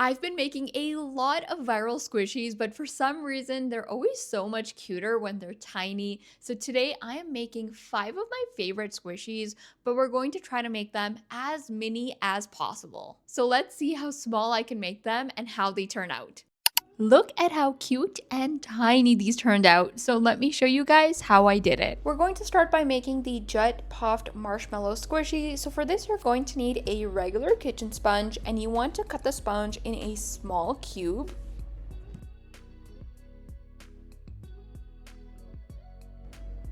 I've been making a lot of viral squishies, but for some reason, they're always so much cuter when they're tiny. So today I am making 5 of my favorite squishies, but we're going to try to make them as mini as possible. So let's see how small I can make them and how they turn out. Look at how cute and tiny these turned out. So let me show you guys how I did it. We're going to start by making the jet puffed marshmallow squishy. So for this, you're going to need a regular kitchen sponge and you want to cut the sponge in a small cube.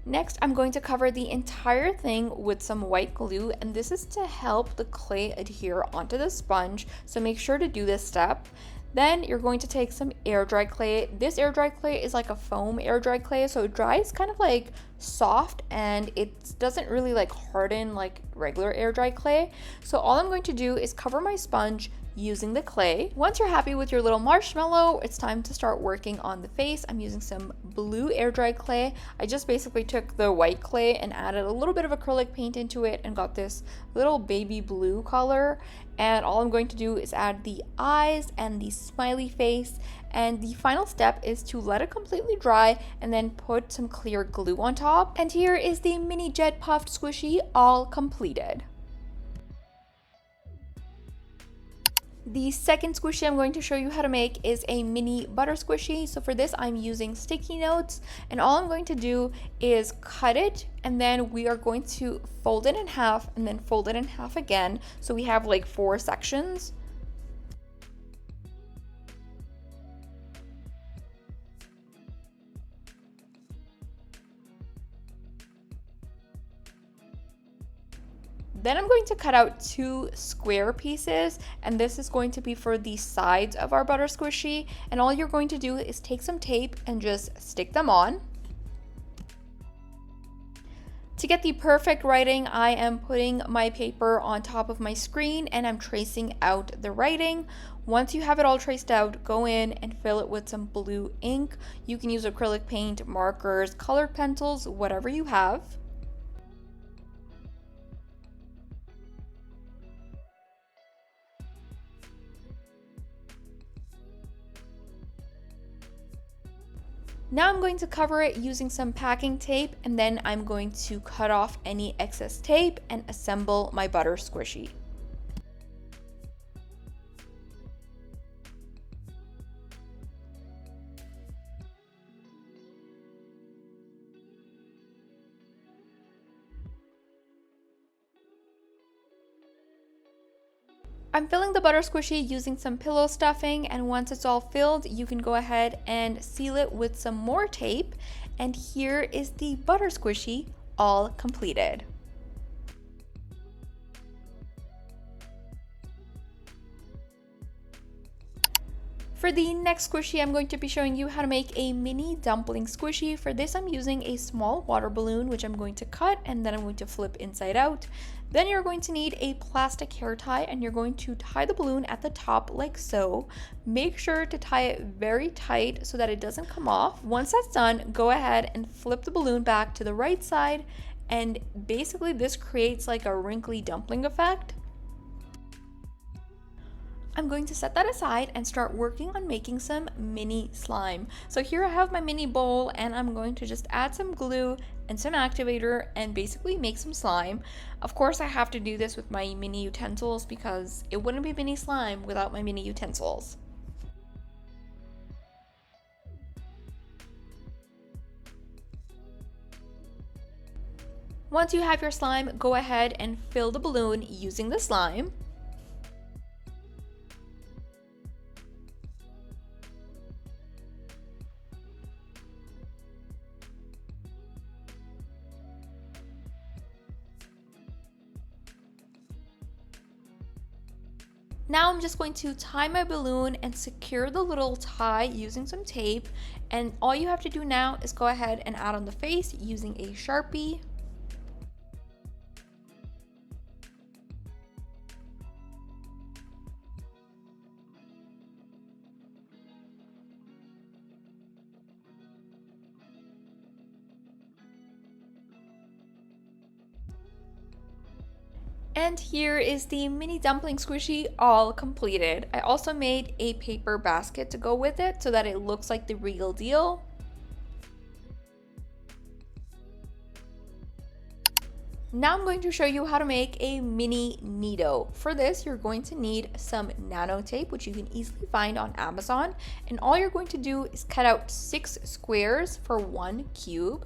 Next, I'm going to cover the entire thing with some white glue, and this is to help the clay adhere onto the sponge, so make sure to do this step. Then you're going to take some air dry clay. This air dry clay is like a foam air dry clay, so it dries kind of like soft and it doesn't really like harden like regular air dry clay. So all I'm going to do is cover my sponge using the clay. Once you're happy with your little marshmallow, it's time to start working on the face. I'm using some blue air dry clay. I just basically took the white clay and added a little bit of acrylic paint into it and got this little baby blue color. And all I'm going to do is add the eyes and the smiley face. And the final step is to let it completely dry and then put some clear glue on top. And here is the mini jet puffed squishy all completed. The second squishy I'm going to show you how to make is a mini butter squishy. So for this, I'm using sticky notes, and all I'm going to do is cut it, and then we are going to fold it in half and then fold it in half again. So we have like 4 sections. Then I'm going to cut out 2 square pieces, and this is going to be for the sides of our butter squishy. And all you're going to do is take some tape and just stick them on. To get the perfect writing, I am putting my paper on top of my screen and I'm tracing out the writing. Once you have it all traced out, go in and fill it with some blue ink. You can use acrylic paint, markers, colored pencils, whatever you have. Now I'm going to cover it using some packing tape, and then I'm going to cut off any excess tape and assemble my butter squishy. I'm filling the butter squishy using some pillow stuffing, and once it's all filled, you can go ahead and seal it with some more tape. And here is the butter squishy all completed. For the next squishy, I'm going to be showing you how to make a mini dumpling squishy. For this, I'm using a small water balloon, which I'm going to cut and then I'm going to flip inside out. Then you're going to need a plastic hair tie and you're going to tie the balloon at the top like so. Make sure to tie it very tight so that it doesn't come off. Once that's done, go ahead and flip the balloon back to the right side, and basically this creates like a wrinkly dumpling effect. I'm going to set that aside and start working on making some mini slime. So here I have my mini bowl and I'm going to just add some glue and some activator and basically make some slime. Of course I have to do this with my mini utensils because it wouldn't be mini slime without my mini utensils. Once you have your slime, go ahead and fill the balloon using the slime. Now I'm just going to tie my balloon and secure the little tie using some tape, and all you have to do now is go ahead and add on the face using a Sharpie. And here is the mini dumpling squishy all completed. I also made a paper basket to go with it so that it looks like the real deal. Now I'm going to show you how to make a mini NeeDoh. For this, you're going to need some nano tape, which you can easily find on Amazon. And all you're going to do is cut out 6 squares for 1 cube.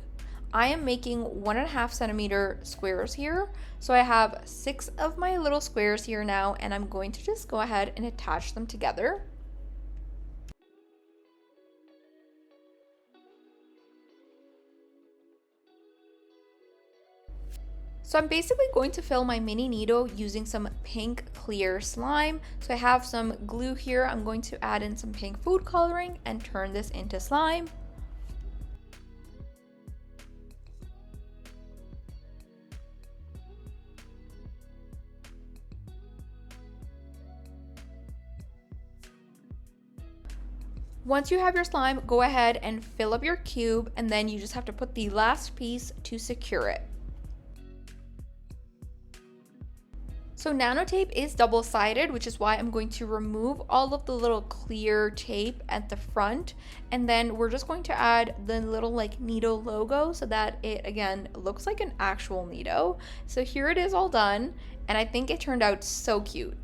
I am making 1.5 centimeter squares here. So I have 6 of my little squares here now, and I'm going to just go ahead and attach them together. So I'm basically going to fill my mini NeeDoh using some pink clear slime. So I have some glue here. I'm going to add in some pink food coloring and turn this into slime. Once you have your slime, go ahead and fill up your cube, and then you just have to put the last piece to secure it. So nano tape is double-sided, which is why I'm going to remove all of the little clear tape at the front, and then we're just going to add the little like NeeDoh logo so that it again looks like an actual NeeDoh. So here it is all done, and I think it turned out so cute.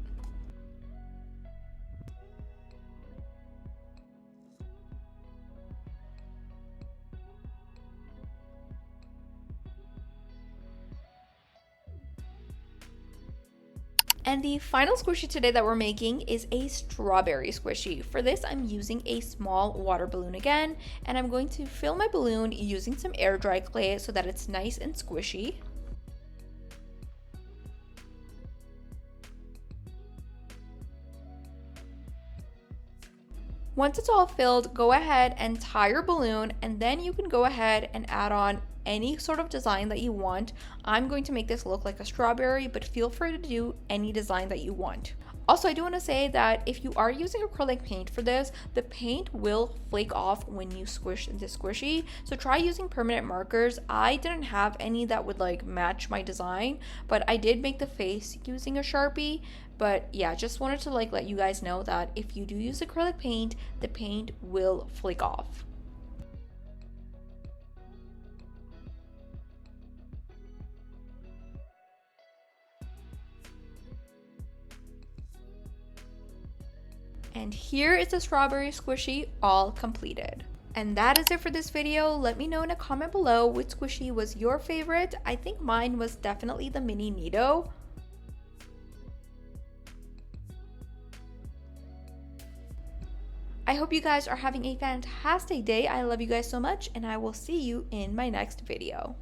And the final squishy today that we're making is a strawberry squishy. For this, I'm using a small water balloon again, and I'm going to fill my balloon using some air dry clay so that it's nice and squishy. Once it's all filled, go ahead and tie your balloon, and then you can go ahead and add on any sort of design that you want. I'm going to make this look like a strawberry, but feel free to do any design that you want. Also, I do want to say that if you are using acrylic paint for this, the paint will flake off when you squish the squishy. So try using permanent markers. I didn't have any that would like match my design, but I did make the face using a Sharpie. But yeah, just wanted to like let you guys know that if you do use acrylic paint, the paint will flake off. And here is the strawberry squishy all completed. And that is it for this video. Let me know in a comment below which squishy was your favorite. I think mine was definitely the mini NeeDoh. I hope you guys are having a fantastic day. I love you guys so much, and I will see you in my next video.